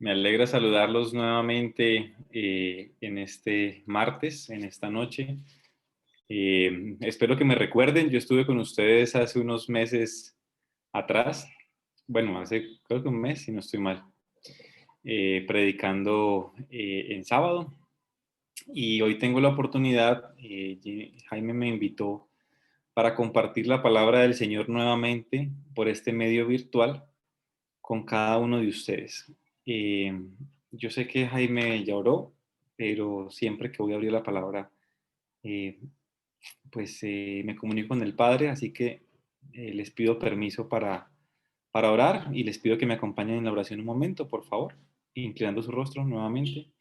Me alegra saludarlos nuevamente en este martes, en esta noche. Espero que me recuerden, yo estuve con ustedes hace unos meses atrás, bueno, hace creo que un mes, si no estoy mal, predicando en sábado. Y hoy tengo la oportunidad, Jaime me invitó para compartir la palabra del Señor nuevamente por este medio virtual con cada uno de ustedes. Eh, yo sé que Jaime ya oró, pero siempre que voy a abrir la palabra, eh, me comunico con el Padre, así que les pido permiso para orar y les pido que me acompañen en la oración un momento, por favor, inclinando su rostro nuevamente.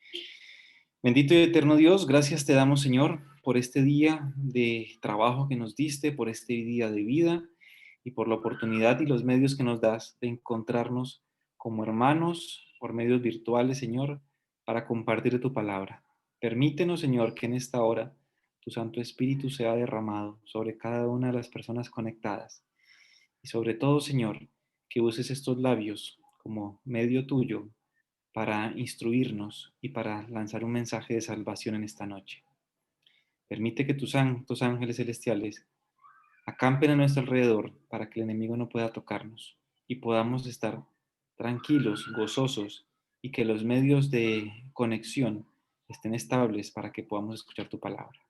Bendito y eterno Dios, gracias te damos, Señor, por este día de trabajo que nos diste, por este día de vida y por la oportunidad y los medios que nos das de encontrarnos como hermanos por medios virtuales, Señor, para compartir tu palabra. Permítenos, Señor, que en esta hora tu Santo Espíritu sea derramado sobre cada una de las personas conectadas. Y sobre todo, Señor, que uses estos labios como medio tuyo para instruirnos y para lanzar un mensaje de salvación en esta noche. Permite que tus santos ángeles celestiales acampen a nuestro alrededor para que el enemigo no pueda tocarnos y podamos estar tranquilos, gozosos y que los medios de conexión estén estables para que podamos escuchar tu palabra.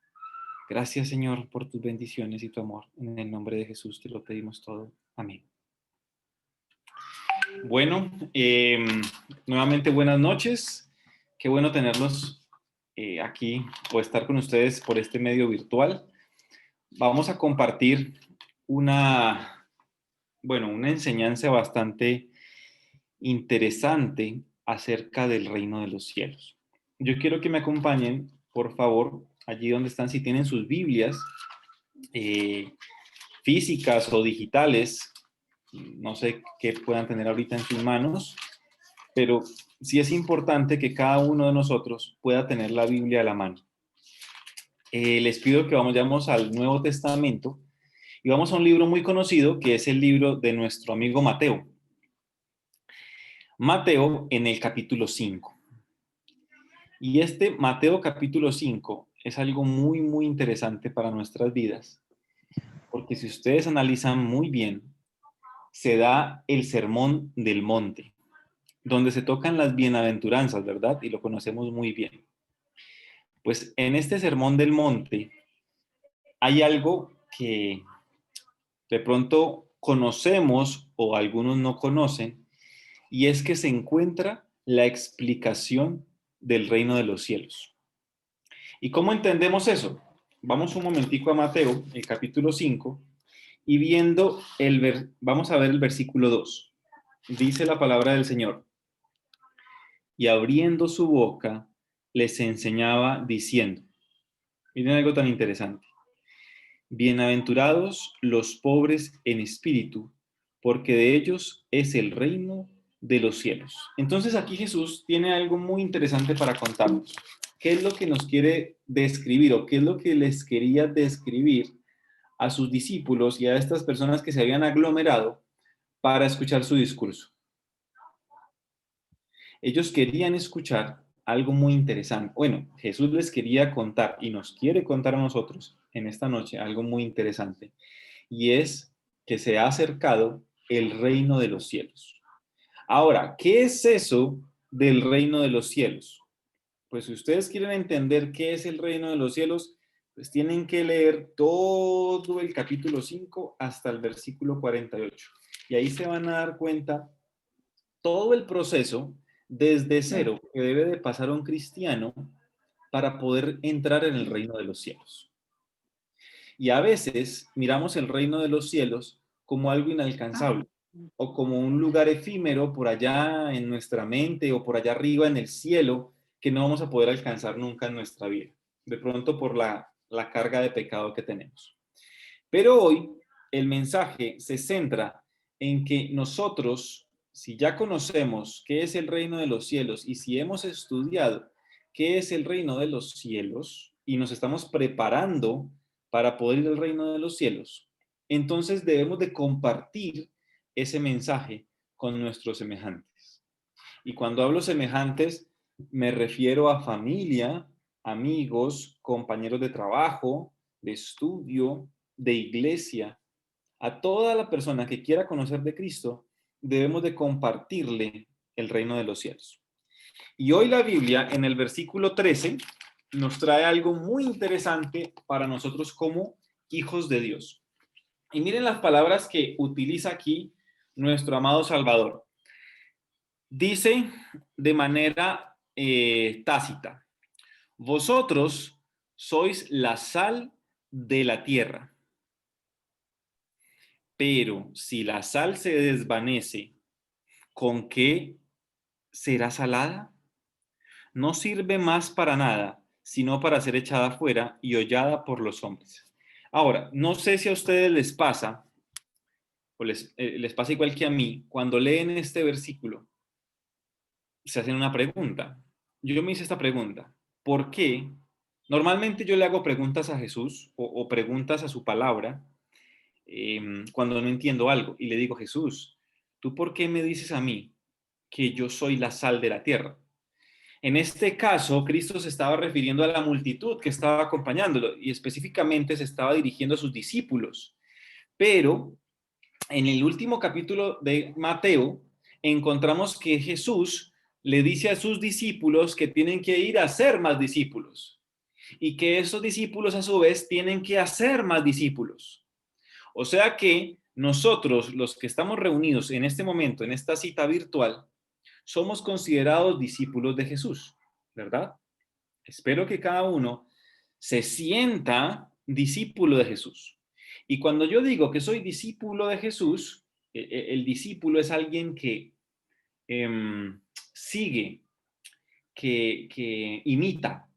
Gracias, Señor, por tus bendiciones y tu amor. En el nombre de Jesús te lo pedimos todo. Amén. Bueno, nuevamente buenas noches. Qué bueno tenerlos aquí o estar con ustedes por este medio virtual. Vamos a compartir una enseñanza bastante interesante acerca del reino de los cielos. Yo quiero que me acompañen, por favor, allí donde están, si tienen sus Biblias eh, físicas o digitales, no sé qué puedan tener ahorita en sus manos, pero sí es importante que cada uno de nosotros pueda tener la Biblia a la mano. Les pido que vayamos al Nuevo Testamento y vamos a un libro muy conocido que es el libro de nuestro amigo Mateo. Mateo en el capítulo 5. Y este Mateo capítulo 5 es algo muy, muy interesante para nuestras vidas, porque si ustedes analizan muy bien, se da el sermón del monte, donde se tocan las bienaventuranzas, ¿verdad? Y lo conocemos muy bien. Pues en este sermón del monte hay algo que de pronto conocemos o algunos no conocen, y es que se encuentra la explicación del reino de los cielos. ¿Y cómo entendemos eso? Vamos un momentico a Mateo, el capítulo 5, y vamos a ver el versículo 2. Dice la palabra del Señor: y abriendo su boca, les enseñaba diciendo, miren algo tan interesante, bienaventurados los pobres en espíritu, porque de ellos es el reino de los cielos. Entonces aquí Jesús tiene algo muy interesante para contarnos. ¿Qué es lo que nos quiere describir o qué es lo que les quería describir a sus discípulos y a estas personas que se habían aglomerado para escuchar su discurso? Ellos querían escuchar algo muy interesante. Bueno, Jesús les quería contar y nos quiere contar a nosotros en esta noche algo muy interesante, y es que se ha acercado el reino de los cielos. Ahora, ¿qué es eso del reino de los cielos? Pues si ustedes quieren entender qué es el reino de los cielos, pues tienen que leer todo el capítulo 5 hasta el versículo 48. Y ahí se van a dar cuenta todo el proceso desde cero que debe de pasar un cristiano para poder entrar en el reino de los cielos. Y a veces miramos el reino de los cielos como algo inalcanzable o como un lugar efímero por allá en nuestra mente o por allá arriba en el cielo que no vamos a poder alcanzar nunca en nuestra vida, de pronto por la carga de pecado que tenemos. Pero hoy el mensaje se centra en que nosotros, si ya conocemos qué es el reino de los cielos y si hemos estudiado qué es el reino de los cielos y nos estamos preparando para poder ir al reino de los cielos, entonces debemos de compartir ese mensaje con nuestros semejantes. Y cuando hablo semejantes, me refiero a familia, amigos, compañeros de trabajo, de estudio, de iglesia. A toda la persona que quiera conocer de Cristo, debemos de compartirle el reino de los cielos. Y hoy la Biblia, en el versículo 13, nos trae algo muy interesante para nosotros como hijos de Dios. Y miren las palabras que utiliza aquí nuestro amado Salvador. Dice de manera tácita, vosotros sois la sal de la tierra, pero si la sal se desvanece, ¿con qué será salada? No sirve más para nada, sino para ser echada fuera y hollada por los hombres. Ahora, no sé si a ustedes les pasa, o les pasa igual que a mí, cuando leen este versículo, se hacen una pregunta. Yo me hice esta pregunta. ¿Por qué? Normalmente yo le hago preguntas a Jesús o preguntas a su palabra cuando no entiendo algo y le digo, Jesús, ¿tú por qué me dices a mí que yo soy la sal de la tierra? En este caso, Cristo se estaba refiriendo a la multitud que estaba acompañándolo y específicamente se estaba dirigiendo a sus discípulos. Pero en el último capítulo de Mateo, encontramos que Jesús le dice a sus discípulos que tienen que ir a hacer más discípulos y que esos discípulos a su vez tienen que hacer más discípulos. O sea que nosotros, los que estamos reunidos en este momento, en esta cita virtual, somos considerados discípulos de Jesús, ¿verdad? Espero que cada uno se sienta discípulo de Jesús. Y cuando yo digo que soy discípulo de Jesús, el discípulo es alguien que sigue, que imita,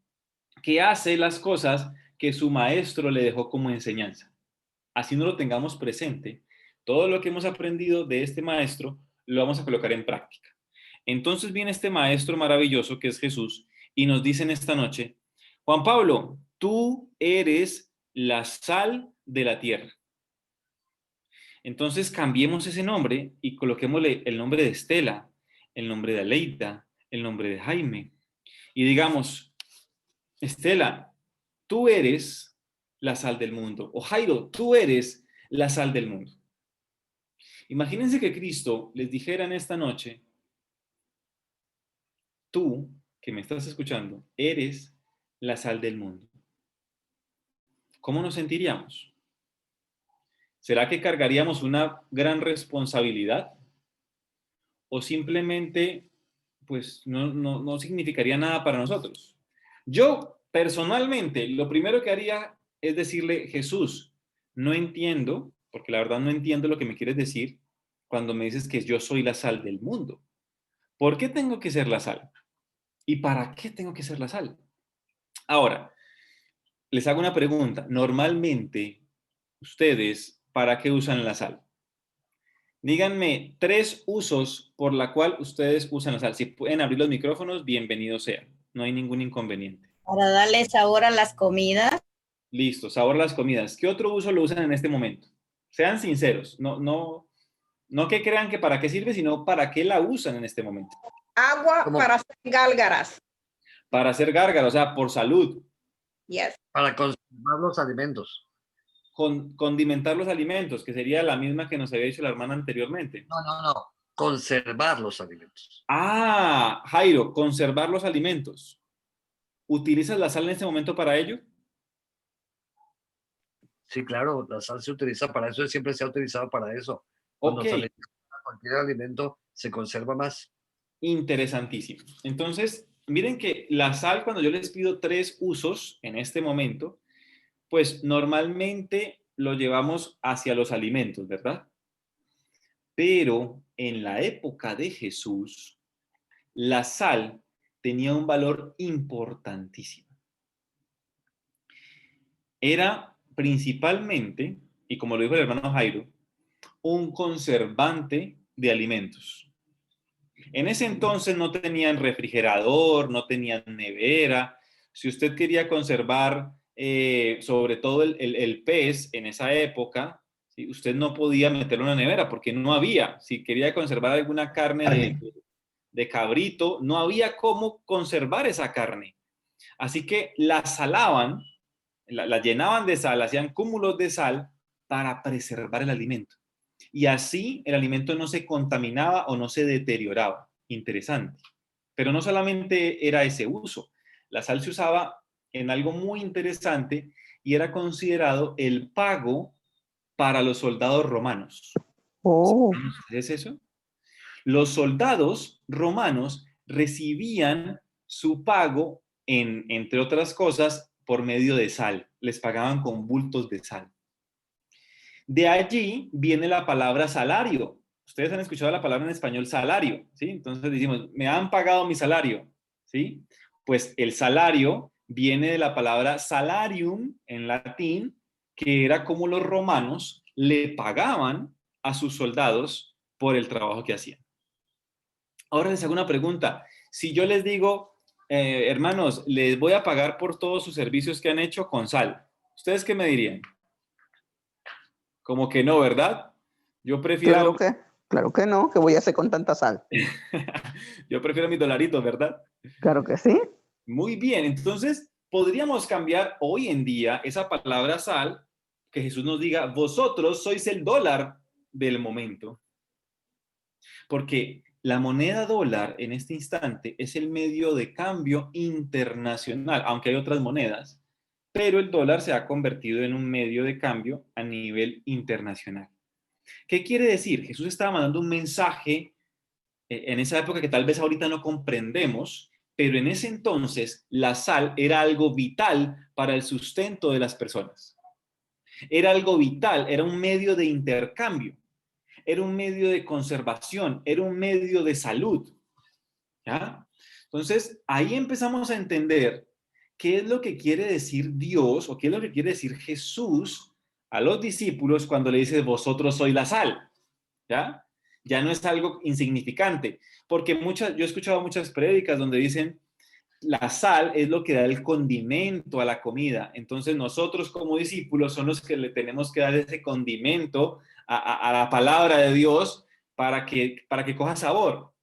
que hace las cosas que su maestro le dejó como enseñanza. Así no lo tengamos presente, todo lo que hemos aprendido de este maestro lo vamos a colocar en práctica. Entonces viene este maestro maravilloso que es Jesús y nos dice en esta noche, Juan Pablo, tú eres la sal de la tierra. Entonces cambiemos ese nombre y coloquémosle el nombre de Estela, el nombre de Aleida, el nombre de Jaime. Y digamos, Estela, tú eres la sal del mundo. O Jairo, tú eres la sal del mundo. Imagínense que Cristo les dijera en esta noche, tú que me estás escuchando, eres la sal del mundo. ¿Cómo nos sentiríamos? ¿Será que cargaríamos una gran responsabilidad? ¿O simplemente, pues, no significaría nada para nosotros? Yo, personalmente, lo primero que haría es decirle, Jesús, no entiendo, porque la verdad no entiendo lo que me quieres decir cuando me dices que yo soy la sal del mundo. ¿Por qué tengo que ser la sal? ¿Y para qué tengo que ser la sal? Ahora, les hago una pregunta. Normalmente, ustedes, ¿para qué usan la sal? Díganme 3 usos por la cual ustedes usan la sal. Si pueden abrir los micrófonos, bienvenido sea. No hay ningún inconveniente. Para darle sabor a las comidas. Listo, sabor a las comidas. ¿Qué otro uso lo usan en este momento? Sean sinceros. No que crean que para qué sirve, sino para qué la usan en este momento. Agua para hacer gálgaras. Para hacer gárgara, o sea, por salud. Yes. Para conservar los alimentos. Condimentar los alimentos, que sería la misma que nos había dicho la hermana anteriormente. No. Conservar los alimentos. Ah, Jairo, conservar los alimentos. ¿Utilizas la sal en este momento para ello? Sí, claro, la sal se utiliza para eso, siempre se ha utilizado para eso. Cuando Ok. sale cualquier alimento, se conserva más. Interesantísimo. Entonces, miren que la sal, cuando yo les pido 3 usos en este momento, pues normalmente lo llevamos hacia los alimentos, ¿verdad? Pero en la época de Jesús, la sal tenía un valor importantísimo. Era principalmente, y como lo dijo el hermano Jairo, un conservante de alimentos. En ese entonces no tenían refrigerador, no tenían nevera. Si usted quería conservar sobre todo el pez en esa época, ¿sí? Usted no podía meterlo en una nevera porque no había. Si quería conservar alguna carne de cabrito, no había cómo conservar esa carne. Así que la salaban, la llenaban de sal, hacían cúmulos de sal para preservar el alimento. Y así el alimento no se contaminaba o no se deterioraba. Interesante. Pero no solamente era ese uso. La sal se usaba en algo muy interesante y era considerado el pago para los soldados romanos. Oh, ¿Qué es eso? Los soldados romanos recibían su pago, entre otras cosas, por medio de sal. Les pagaban con bultos de sal. De allí viene la palabra salario. Ustedes han escuchado la palabra en español salario, ¿sí? Entonces decimos, me han pagado mi salario, ¿sí? Pues el salario viene de la palabra salarium en latín, que era como los romanos le pagaban a sus soldados por el trabajo que hacían. Ahora les hago una pregunta. Si yo les digo, hermanos, les voy a pagar por todos sus servicios que han hecho con sal, ¿ustedes qué me dirían? Como que no, ¿verdad? Yo prefiero, claro que no, ¿qué voy a hacer con tanta sal? yo prefiero mis dolaritos, ¿verdad? Claro que sí. Muy bien, entonces podríamos cambiar hoy en día esa palabra sal, que Jesús nos diga, vosotros sois el dólar del momento. Porque la moneda dólar en este instante es el medio de cambio internacional, aunque hay otras monedas, pero el dólar se ha convertido en un medio de cambio a nivel internacional. ¿Qué quiere decir? Jesús estaba mandando un mensaje en esa época que tal vez ahorita no comprendemos, pero en ese entonces la sal era algo vital para el sustento de las personas. Era algo vital, era un medio de intercambio, era un medio de conservación, era un medio de salud. ¿Ya? Entonces, ahí empezamos a entender qué es lo que quiere decir Dios o qué es lo que quiere decir Jesús a los discípulos cuando le dice, vosotros sois la sal. ¿Ya? Ya no es algo insignificante, porque yo he escuchado muchas prédicas donde dicen, la sal es lo que da el condimento a la comida. Entonces nosotros como discípulos son los que le tenemos que dar ese condimento a la palabra de Dios para que coja sabor.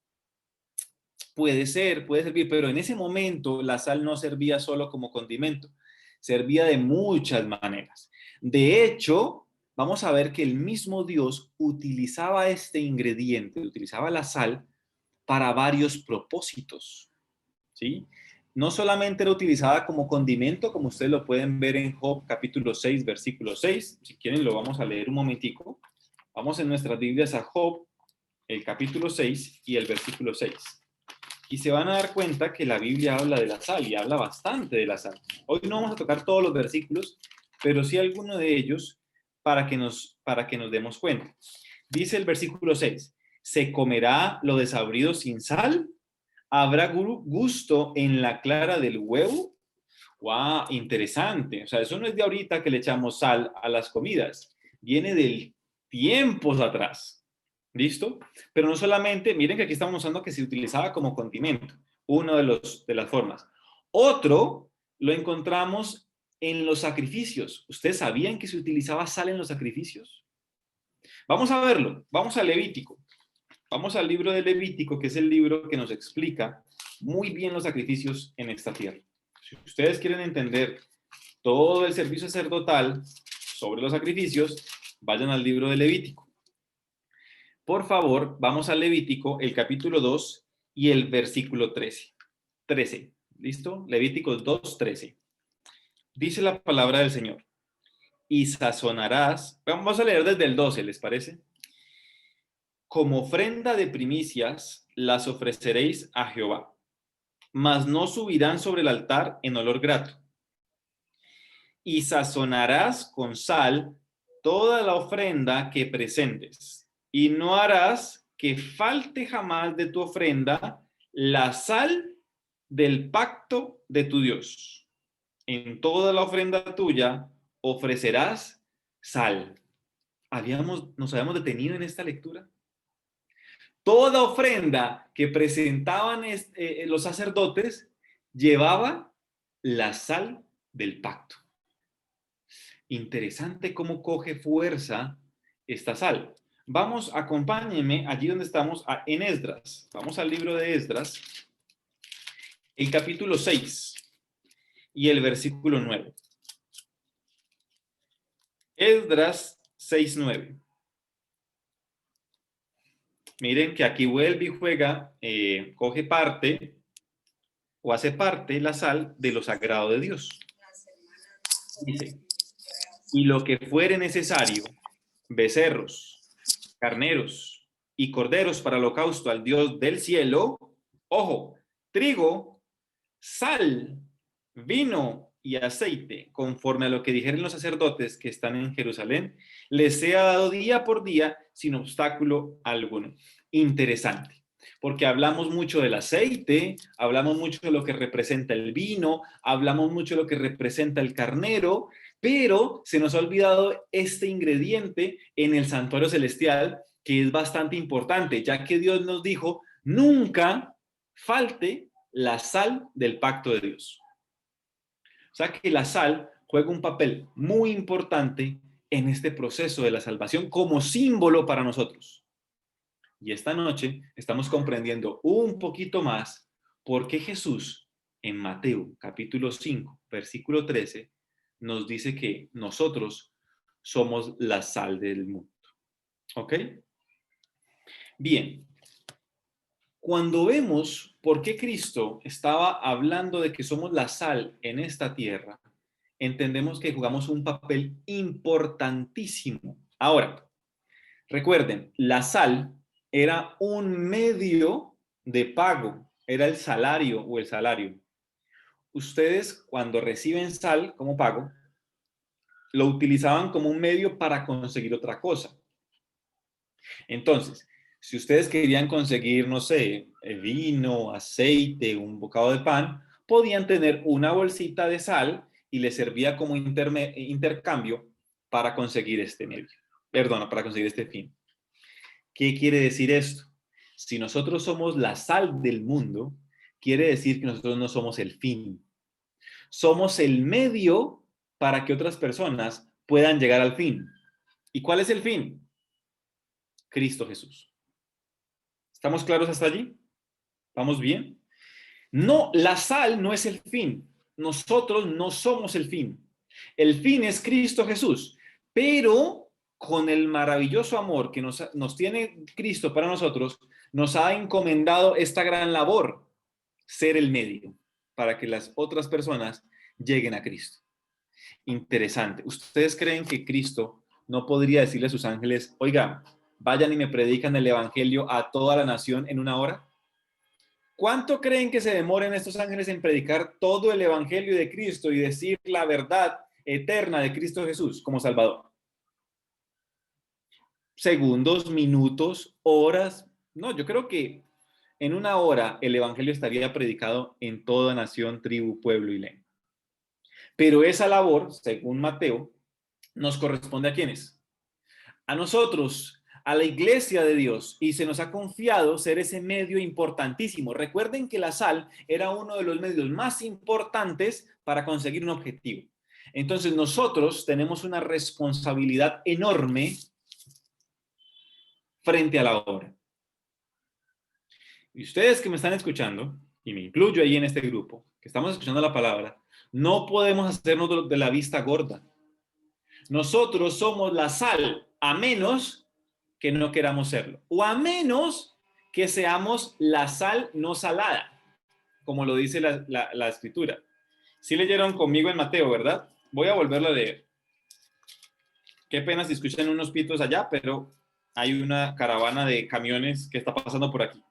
Puede ser, puede servir, pero en ese momento la sal no servía solo como condimento, servía de muchas maneras. De hecho, vamos a ver que el mismo Dios utilizaba este ingrediente, utilizaba la sal para varios propósitos, ¿sí? No solamente era utilizada como condimento, como ustedes lo pueden ver en Job capítulo 6, versículo 6. Si quieren lo vamos a leer un momentico. Vamos en nuestras Biblias a Job, el capítulo 6 y el versículo 6. Y se van a dar cuenta que la Biblia habla de la sal y habla bastante de la sal. Hoy no vamos a tocar todos los versículos, pero sí alguno de ellos para que nos demos cuenta. Dice el versículo 6, ¿se comerá lo desabrido sin sal? ¿Habrá gusto en la clara del huevo? ¡Wow! Interesante. O sea, eso no es de ahorita que le echamos sal a las comidas. Viene del tiempos atrás. ¿Listo? Pero no solamente, miren que aquí estamos mostrando que se utilizaba como condimento. Uno de las formas. Otro lo encontramos en los sacrificios. ¿Ustedes sabían que se utilizaba sal en los sacrificios? Vamos a verlo. Vamos a Levítico. Vamos al libro de Levítico, que es el libro que nos explica muy bien los sacrificios en esta tierra. Si ustedes quieren entender todo el servicio sacerdotal sobre los sacrificios, vayan al libro de Levítico. Por favor, vamos a Levítico, el capítulo 2 y el versículo 13. ¿Listo? Levítico 2, 13. Dice la palabra del Señor. Y sazonarás, vamos a leer desde el 12, ¿les parece? Como ofrenda de primicias las ofreceréis a Jehová, mas no subirán sobre el altar en olor grato. Y sazonarás con sal toda la ofrenda que presentes, y no harás que falte jamás de tu ofrenda la sal del pacto de tu Dios. En toda la ofrenda tuya ofrecerás sal. ¿Nos habíamos detenido en esta lectura? Toda ofrenda que presentaban los sacerdotes llevaba la sal del pacto. Interesante cómo coge fuerza esta sal. Vamos, acompáñenme allí donde estamos, en Esdras. Vamos al libro de Esdras, el capítulo 6 y el versículo 9. Esdras 6:9. Miren que aquí vuelve y juega, coge parte o hace parte la sal de lo sagrado de Dios. Dice, y lo que fuere necesario, becerros, carneros y corderos para holocausto al Dios del cielo, ojo, trigo, sal, vino y aceite, conforme a lo que dijeron los sacerdotes que están en Jerusalén, les sea dado día por día sin obstáculo alguno. Interesante, porque hablamos mucho del aceite, hablamos mucho de lo que representa el vino, hablamos mucho de lo que representa el carnero, pero se nos ha olvidado este ingrediente en el santuario celestial, que es bastante importante, ya que Dios nos dijo, nunca falte la sal del pacto de Dios. O sea que la sal juega un papel muy importante en este proceso de la salvación como símbolo para nosotros. Y esta noche estamos comprendiendo un poquito más por qué Jesús en Mateo capítulo 5, versículo 13, nos dice que nosotros somos la sal del mundo. ¿Ok? Bien. Cuando vemos por qué Cristo estaba hablando de que somos la sal en esta tierra, entendemos que jugamos un papel importantísimo. Ahora, recuerden, la sal era un medio de pago, era el salario o el salario. Ustedes cuando reciben sal como pago, lo utilizaban como un medio para conseguir otra cosa. Entonces, si ustedes querían conseguir, no sé, vino, aceite, un bocado de pan, podían tener una bolsita de sal y les servía como intercambio para conseguir este medio. Perdón, para conseguir este fin. ¿Qué quiere decir esto? Si nosotros somos la sal del mundo, quiere decir que nosotros no somos el fin. Somos el medio para que otras personas puedan llegar al fin. ¿Y cuál es el fin? Cristo Jesús. ¿Estamos claros hasta allí? ¿Vamos bien? No, la sal no es el fin. Nosotros no somos el fin. El fin es Cristo Jesús. Pero con el maravilloso amor que nos tiene Cristo para nosotros, nos ha encomendado esta gran labor, ser el medio para que las otras personas lleguen a Cristo. Interesante. ¿Ustedes creen que Cristo no podría decirle a sus ángeles, oiga, vayan y me predican el evangelio a toda la nación en una hora? ¿Cuánto creen que se demoren estos ángeles en predicar todo el evangelio de Cristo y decir la verdad eterna de Cristo Jesús como Salvador? Segundos, minutos, horas. No, yo creo que en una hora el evangelio estaría predicado en toda nación, tribu, pueblo y lengua. Pero esa labor, según Mateo, nos corresponde ¿a quiénes? A nosotros, a la iglesia de Dios, y se nos ha confiado ser ese medio importantísimo. Recuerden que la sal era uno de los medios más importantes para conseguir un objetivo. Entonces nosotros tenemos una responsabilidad enorme frente a la obra. Y ustedes que me están escuchando, y me incluyo ahí en este grupo, que estamos escuchando la palabra, no podemos hacernos de la vista gorda. Nosotros somos la sal, a menos que no queramos serlo, o a menos que seamos la sal no salada, como lo dice la escritura. Sí leyeron conmigo en Mateo, ¿verdad? Voy a volverlo a leer. Qué pena si escuchan unos pitos allá, pero hay una caravana de camiones que está pasando por aquí.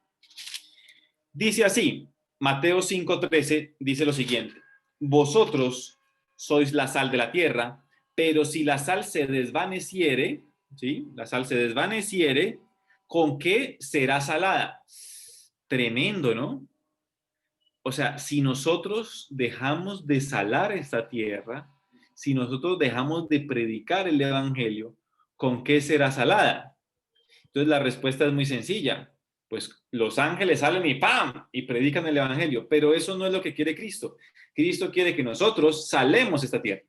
Dice así, Mateo 5:13 dice lo siguiente, vosotros sois la sal de la tierra, pero si la sal se desvaneciere, ¿sí? La sal se desvaneciere, ¿con qué será salada? Tremendo, ¿no? O sea, si nosotros dejamos de salar esta tierra, si nosotros dejamos de predicar el evangelio, ¿con qué será salada? Entonces la respuesta es muy sencilla. Pues los ángeles salen y ¡pam! Y predican el evangelio, pero eso no es lo que quiere Cristo. Cristo quiere que nosotros salemos esta tierra.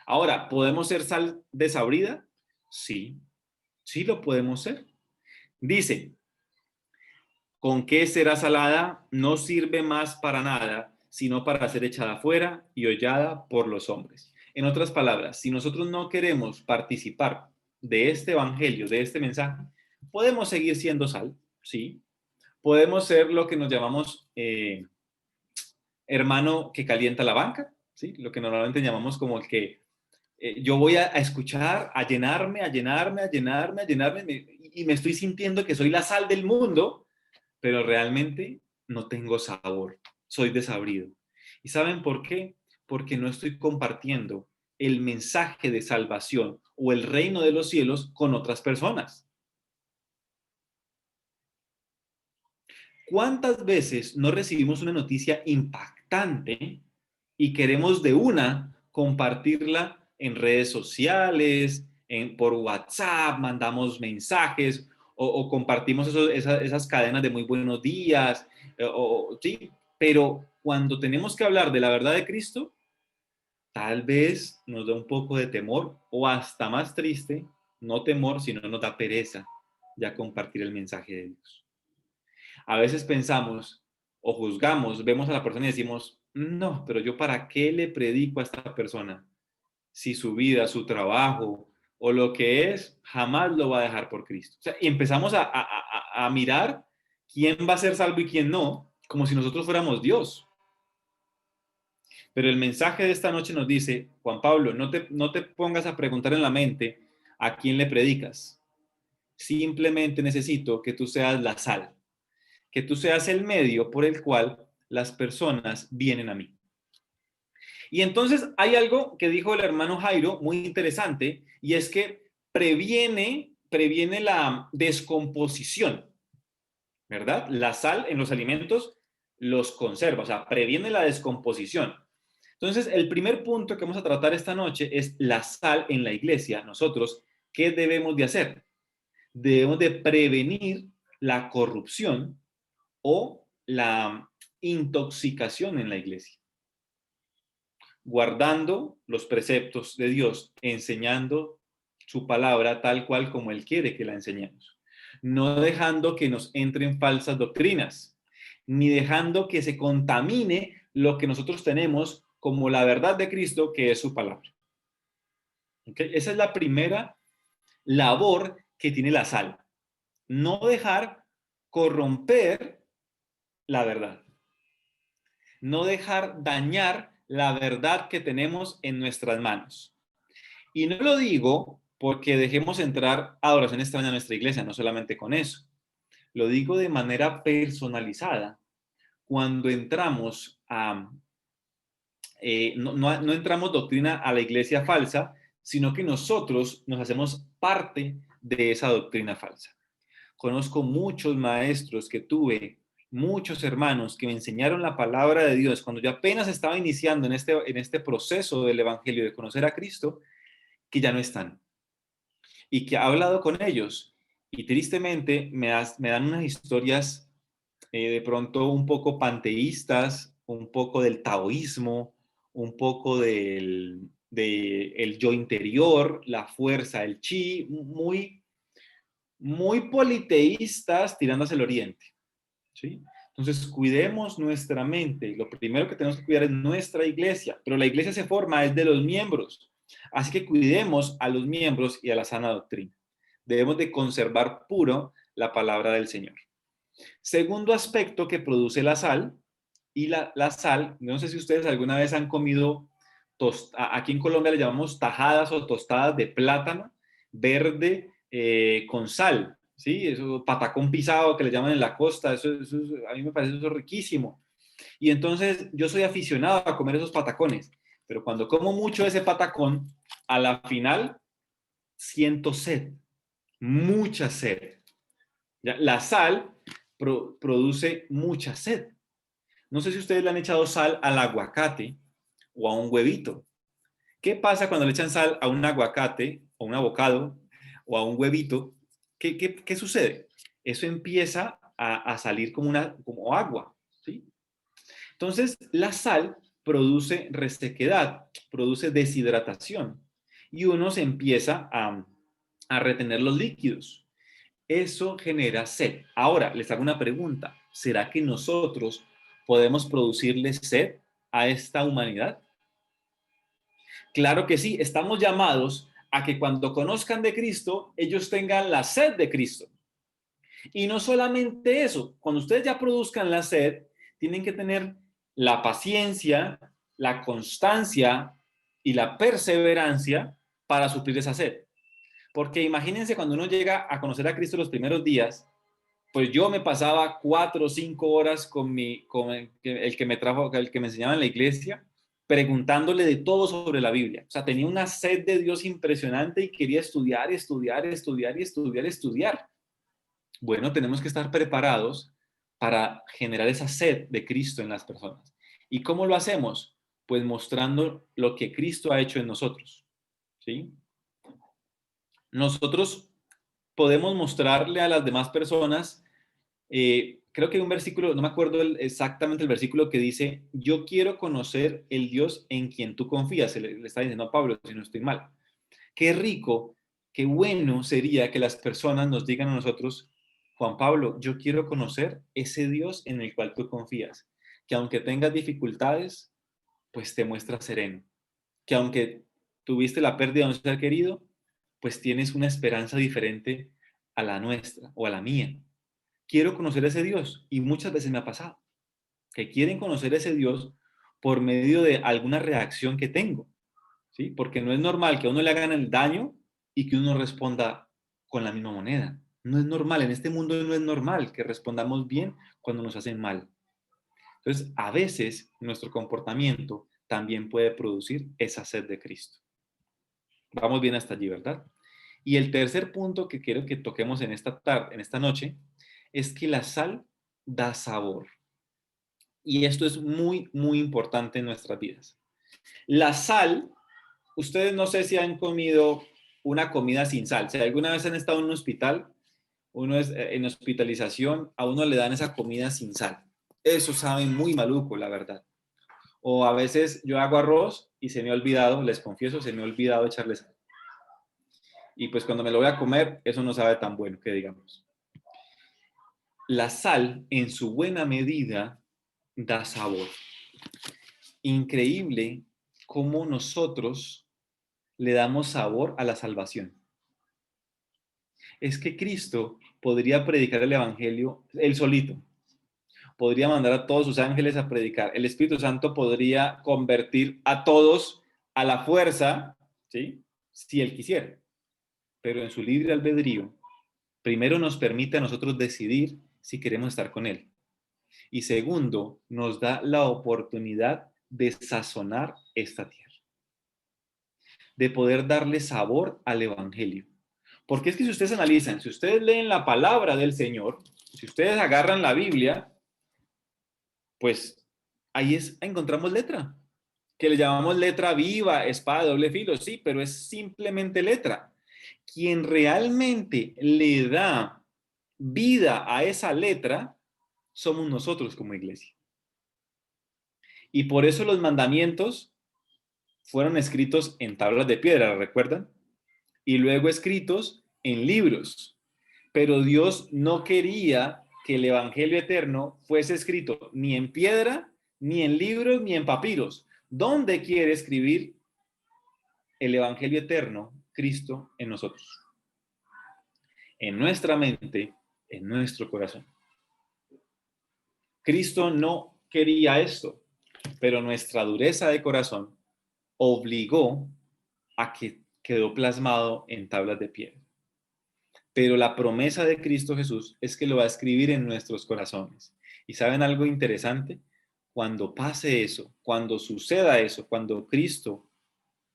Ahora, ¿podemos ser sal desabrida? Sí. Sí lo podemos ser. Dice, ¿con qué será salada? No sirve más para nada, sino para ser echada fuera y hollada por los hombres. En otras palabras, si nosotros no queremos participar de este evangelio, de este mensaje, podemos seguir siendo sal, sí. Podemos ser lo que nos llamamos hermano que calienta la banca, sí. Lo que normalmente llamamos como el que yo voy a escuchar, a llenarme, a llenarme, a llenarme, a llenarme, y me estoy sintiendo que soy la sal del mundo, pero realmente no tengo sabor, soy desabrido. ¿Y saben por qué? Porque no estoy compartiendo el mensaje de salvación o el reino de los cielos con otras personas. ¿Cuántas veces no recibimos una noticia impactante y queremos de una compartirla en redes sociales, por WhatsApp, mandamos mensajes o compartimos esas cadenas de muy buenos días, sí, pero cuando tenemos que hablar de la verdad de Cristo, tal vez nos da un poco de temor o hasta más triste, no temor, sino nos da pereza ya compartir el mensaje de Dios. A veces pensamos o juzgamos, vemos a la persona y decimos, no, pero yo para qué le predico a esta persona si su vida, su trabajo o lo que es, jamás lo va a dejar por Cristo. O sea, y empezamos a mirar quién va a ser salvo y quién no, como si nosotros fuéramos Dios. Pero el mensaje de esta noche nos dice, Juan Pablo, no te pongas a preguntar en la mente a quién le predicas. Simplemente necesito que tú seas la sal, que tú seas el medio por el cual las personas vienen a mí. Y entonces hay algo que dijo el hermano Jairo muy interesante, y es que previene la descomposición, ¿verdad? La sal en los alimentos los conserva, o sea, previene la descomposición. Entonces, el primer punto que vamos a tratar esta noche es la sal en la iglesia. Nosotros, ¿qué debemos de hacer? Debemos de prevenir la corrupción o la intoxicación en la iglesia, guardando los preceptos de Dios, enseñando su palabra tal cual como Él quiere que la enseñemos, no dejando que nos entren falsas doctrinas, ni dejando que se contamine lo que nosotros tenemos como la verdad de Cristo, que es su palabra. ¿Okay? Esa es la primera labor que tiene la sal, no dejar corromper la verdad, no dejar dañar la verdad que tenemos en nuestras manos. Y no lo digo porque dejemos entrar adoración extraña a nuestra iglesia, no solamente con eso. Lo digo de manera personalizada. Cuando entramos no entramos doctrina a la iglesia falsa, sino que nosotros nos hacemos parte de esa doctrina falsa. Conozco muchos maestros que tuve, muchos hermanos que me enseñaron la palabra de Dios cuando yo apenas estaba iniciando en este proceso del evangelio de conocer a Cristo, que ya no están. Y que he hablado con ellos y tristemente me dan unas historias de pronto un poco panteístas, un poco del taoísmo, un poco del el yo interior, la fuerza, el chi, muy politeístas tirando hacia el oriente, ¿sí? Entonces, cuidemos nuestra mente. Lo primero que tenemos que cuidar es nuestra iglesia, pero la iglesia se forma es de los miembros. Así que cuidemos a los miembros y a la sana doctrina. Debemos de conservar puro la palabra del Señor. Segundo aspecto que produce la sal, y la sal, no sé si ustedes alguna vez han comido, aquí en Colombia le llamamos tajadas o tostadas de plátano verde con sal, ¿sí? Eso, patacón pisado que le llaman en la costa, a mí me parece eso riquísimo. Y entonces yo soy aficionado a comer esos patacones, pero cuando como mucho ese patacón, a la final siento sed, mucha sed. ¿Ya? La sal produce mucha sed. No sé si ustedes le han echado sal al aguacate o a un huevito. ¿Qué pasa cuando le echan sal a un aguacate o un avocado o a un huevito? ¿Qué sucede? Eso empieza a salir como agua, ¿sí? Entonces, la sal produce resequedad, produce deshidratación y uno se empieza a retener los líquidos. Eso genera sed. Ahora, les hago una pregunta. ¿Será que nosotros podemos producirle sed a esta humanidad? Claro que sí, estamos llamados a que cuando conozcan de Cristo, ellos tengan la sed de Cristo. Y no solamente eso, cuando ustedes ya produzcan la sed, tienen que tener la paciencia, la constancia y la perseverancia para suplir esa sed. Porque imagínense cuando uno llega a conocer a Cristo los primeros días, pues yo me pasaba 4 o 5 horas con el que me trajo, el que me enseñaba en la iglesia, preguntándole de todo sobre la Biblia. O sea, tenía una sed de Dios impresionante y quería estudiar, estudiar, estudiar y estudiar, estudiar. Bueno, tenemos que estar preparados para generar esa sed de Cristo en las personas. ¿Y cómo lo hacemos? Pues mostrando lo que Cristo ha hecho en nosotros, ¿sí? Nosotros podemos mostrarle a las demás personas, creo que hay un versículo, no me acuerdo exactamente el versículo que dice, yo quiero conocer el Dios en quien tú confías. Le está diciendo a Pablo, si no estoy mal. Qué rico, qué bueno sería que las personas nos digan a nosotros, Juan Pablo, yo quiero conocer ese Dios en el cual tú confías, que aunque tengas dificultades, pues te muestra sereno, que aunque tuviste la pérdida de un ser querido, pues tienes una esperanza diferente a la nuestra o a la mía. Quiero conocer a ese Dios y muchas veces me ha pasado que quieren conocer a ese Dios por medio de alguna reacción que tengo, ¿sí? Porque no es normal que a uno le hagan el daño y que uno responda con la misma moneda. No es normal, en este mundo no es normal que respondamos bien cuando nos hacen mal. Entonces, a veces nuestro comportamiento también puede producir esa sed de Cristo. Vamos bien hasta allí, ¿verdad? Y el tercer punto que quiero que toquemos en esta tarde, en esta noche, es que la sal da sabor. Y esto es muy, muy importante en nuestras vidas. La sal, ustedes no sé si han comido una comida sin sal. Si alguna vez han estado en un hospital, uno es en hospitalización, a uno le dan esa comida sin sal. Eso sabe muy maluco, la verdad. O a veces yo hago arroz y se me ha olvidado, les confieso, se me ha olvidado echarle sal. Y pues cuando me lo voy a comer, eso no sabe tan bueno, que digamos. La sal, en su buena medida, da sabor. Increíble cómo nosotros le damos sabor a la salvación. Es que Cristo podría predicar el Evangelio él solito. Podría mandar a todos sus ángeles a predicar. El Espíritu Santo podría convertir a todos a la fuerza, ¿sí? Si él quisiera. Pero en su libre albedrío, primero nos permite a nosotros decidir si queremos estar con él. Y segundo, nos da la oportunidad de sazonar esta tierra, de poder darle sabor al Evangelio. Porque es que si ustedes analizan, si ustedes leen la palabra del Señor, si ustedes agarran la Biblia, pues ahí encontramos letra, que le llamamos letra viva, espada de doble filo, sí, pero es simplemente letra. Quien realmente le da vida a esa letra somos nosotros como iglesia. Y por eso los mandamientos fueron escritos en tablas de piedra, ¿recuerdan? Y luego escritos en libros. Pero Dios no quería que el Evangelio eterno fuese escrito ni en piedra, ni en libros, ni en papiros. ¿Dónde quiere escribir el Evangelio eterno Cristo en nosotros? En nuestra mente, en nuestro corazón. Cristo no quería esto, pero nuestra dureza de corazón obligó a que quedó plasmado en tablas de piedra. Pero la promesa de Cristo Jesús es que lo va a escribir en nuestros corazones. ¿Y saben algo interesante? Cuando pase eso, cuando suceda eso, cuando Cristo,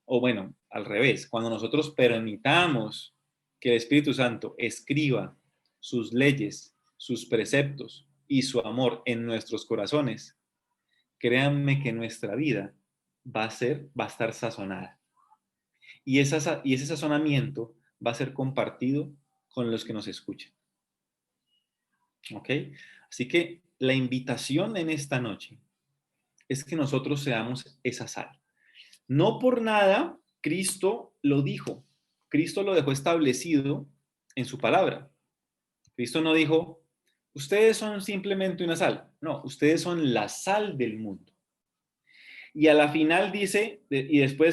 o bueno, al revés, cuando nosotros permitamos que el Espíritu Santo escriba sus leyes, sus preceptos y su amor en nuestros corazones, créanme que nuestra vida va a estar sazonada. Y ese sazonamiento va a ser compartido con los que nos escuchan. ¿Ok? Así que la invitación en esta noche es que nosotros seamos esa sal. No por nada Cristo lo dijo. Cristo lo dejó establecido en su palabra. Cristo no dijo, ustedes son simplemente una sal. No, ustedes son la sal del mundo. Y a la final dice, deja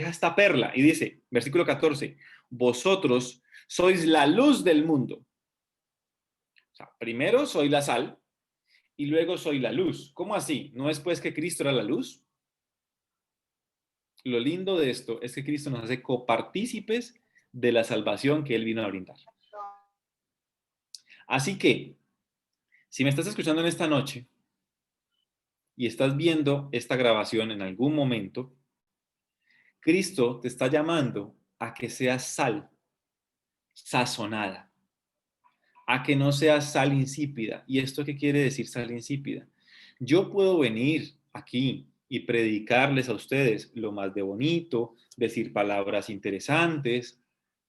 esta perla y dice, versículo 14, vosotros sois la luz del mundo. O sea, primero soy la sal y luego soy la luz. ¿Cómo así? ¿No es pues que Cristo era la luz? Lo lindo de esto es que Cristo nos hace copartícipes de la salvación que Él vino a brindar. Así que, si me estás escuchando en esta noche y estás viendo esta grabación en algún momento, Cristo te está llamando a que seas sal, sazonada, a que no seas sal insípida. ¿Y esto qué quiere decir sal insípida? Yo puedo venir aquí y predicarles a ustedes lo más de bonito, decir palabras interesantes,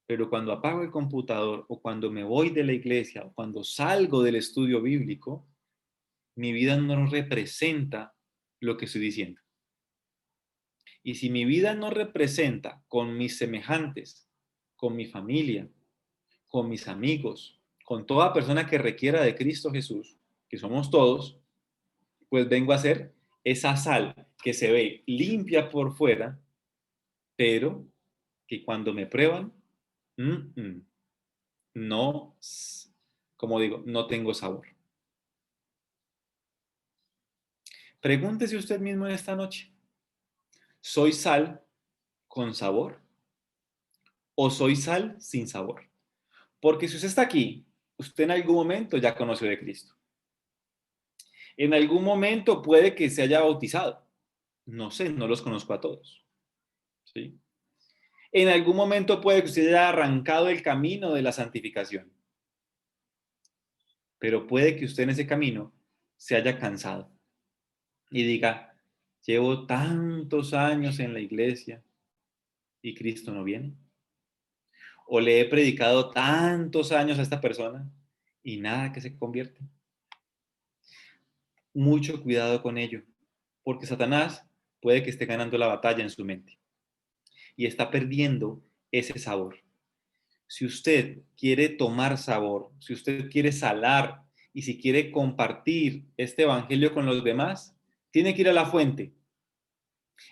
pero cuando apago el computador o cuando me voy de la iglesia o cuando salgo del estudio bíblico, mi vida no representa lo que estoy diciendo. Y si mi vida no representa con mis semejantes, con mi familia, con mis amigos, con toda persona que requiera de Cristo Jesús, que somos todos, pues vengo a ser esa sal que se ve limpia por fuera, pero que cuando me prueban, no, como digo, no tengo sabor. Pregúntese usted mismo esta noche, ¿soy sal con sabor o soy sal sin sabor? Porque si usted está aquí, usted en algún momento ya conoció de Cristo. En algún momento puede que se haya bautizado. No sé, no los conozco a todos. ¿Sí? En algún momento puede que usted haya arrancado el camino de la santificación. Pero puede que usted en ese camino se haya cansado y diga, llevo tantos años en la iglesia y Cristo no viene. O le he predicado tantos años a esta persona y nada que se convierte. Mucho cuidado con ello, porque Satanás puede que esté ganando la batalla en su mente y está perdiendo ese sabor. Si usted quiere tomar sabor, si usted quiere salar y si quiere compartir este evangelio con los demás, tiene que ir a la fuente.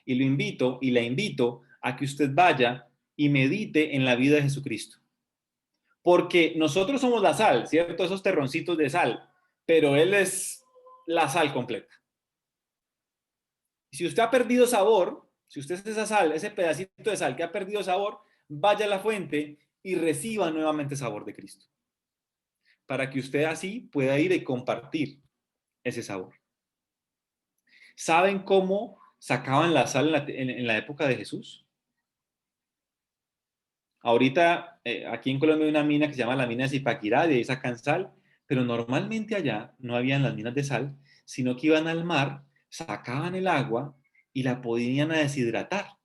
Y lo invito y la invito a que usted vaya y medite en la vida de Jesucristo. Porque nosotros somos la sal, ¿cierto? Esos terroncitos de sal, pero Él es la sal completa. Y si usted ha perdido sabor, si usted es esa sal, ese pedacito de sal que ha perdido sabor, vaya a la fuente y reciba nuevamente sabor de Cristo. Para que usted así pueda ir y compartir ese sabor. ¿Saben cómo sacaban la sal en la época de Jesús? Ahorita, aquí en Colombia hay una mina que se llama la mina de Zipaquirá, de ahí sacan sal, pero normalmente allá no habían las minas de sal, sino que iban al mar, sacaban el agua y la podían deshidratar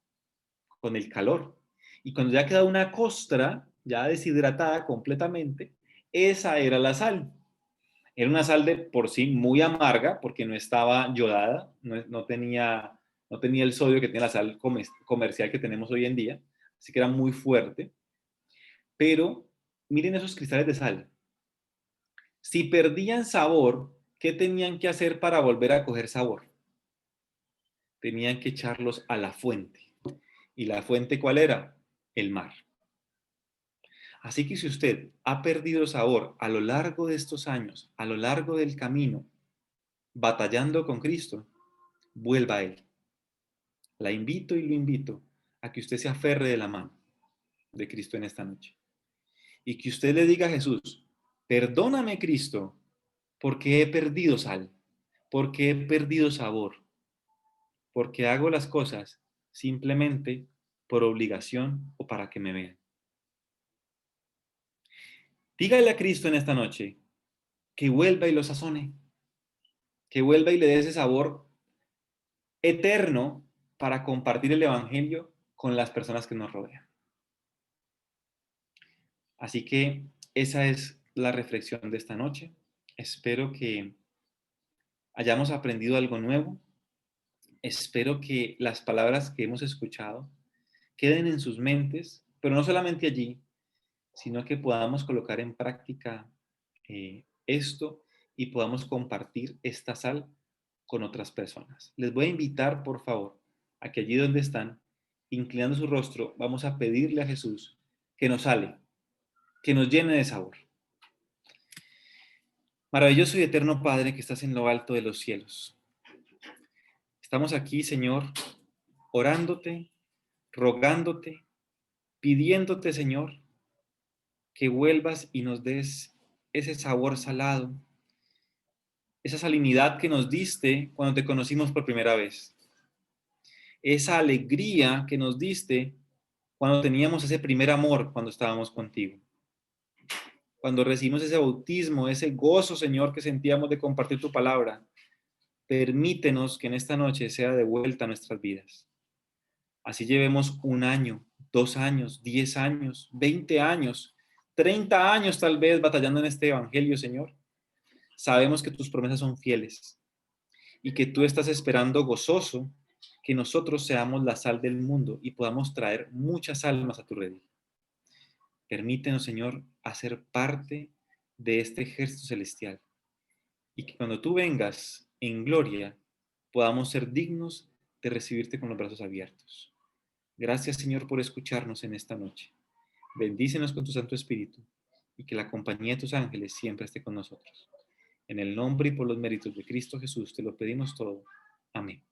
con el calor. Y cuando ya quedaba una costra, ya deshidratada completamente, esa era la sal. Era una sal de por sí muy amarga porque no estaba yodada, no tenía el sodio que tiene la sal comercial que tenemos hoy en día, así que era muy fuerte. Pero miren esos cristales de sal. Si perdían sabor, ¿qué tenían que hacer para volver a coger sabor? Tenían que echarlos a la fuente. ¿Y la fuente cuál era? El mar. Así que si usted ha perdido sabor a lo largo de estos años, a lo largo del camino, batallando con Cristo, vuelva a Él. La invito y lo invito a que usted se aferre de la mano de Cristo en esta noche. Y que usted le diga a Jesús, perdóname Cristo, porque he perdido sal, porque he perdido sabor, porque hago las cosas simplemente por obligación o para que me vean. Dígale a Cristo en esta noche que vuelva y lo sazone, que vuelva y le dé ese sabor eterno para compartir el Evangelio con las personas que nos rodean. Así que esa es la reflexión de esta noche. Espero que hayamos aprendido algo nuevo. Espero que las palabras que hemos escuchado queden en sus mentes, pero no solamente allí, sino que podamos colocar en práctica esto y podamos compartir esta sal con otras personas. Les voy a invitar, por favor, a que allí donde están, inclinando su rostro, vamos a pedirle a Jesús que nos sale, que nos llene de sabor. Maravilloso y eterno Padre que estás en lo alto de los cielos. Estamos aquí, Señor, orándote, rogándote, pidiéndote, Señor, que vuelvas y nos des ese sabor salado, esa salinidad que nos diste cuando te conocimos por primera vez, esa alegría que nos diste cuando teníamos ese primer amor, cuando estábamos contigo, cuando recibimos ese bautismo, ese gozo, Señor, que sentíamos de compartir tu palabra. Permítenos que en esta noche sea de vuelta a nuestras vidas. Así llevemos 1 año, 2 años, 10 años, 20 años, 30 años tal vez batallando en este evangelio, Señor. Sabemos que tus promesas son fieles y que tú estás esperando gozoso que nosotros seamos la sal del mundo y podamos traer muchas almas a tu redil. Permítenos, Señor, hacer parte de este ejército celestial y que cuando tú vengas en gloria podamos ser dignos de recibirte con los brazos abiertos. Gracias, Señor, por escucharnos en esta noche. Bendícenos con tu Santo Espíritu y que la compañía de tus ángeles siempre esté con nosotros. En el nombre y por los méritos de Cristo Jesús te lo pedimos todo. Amén.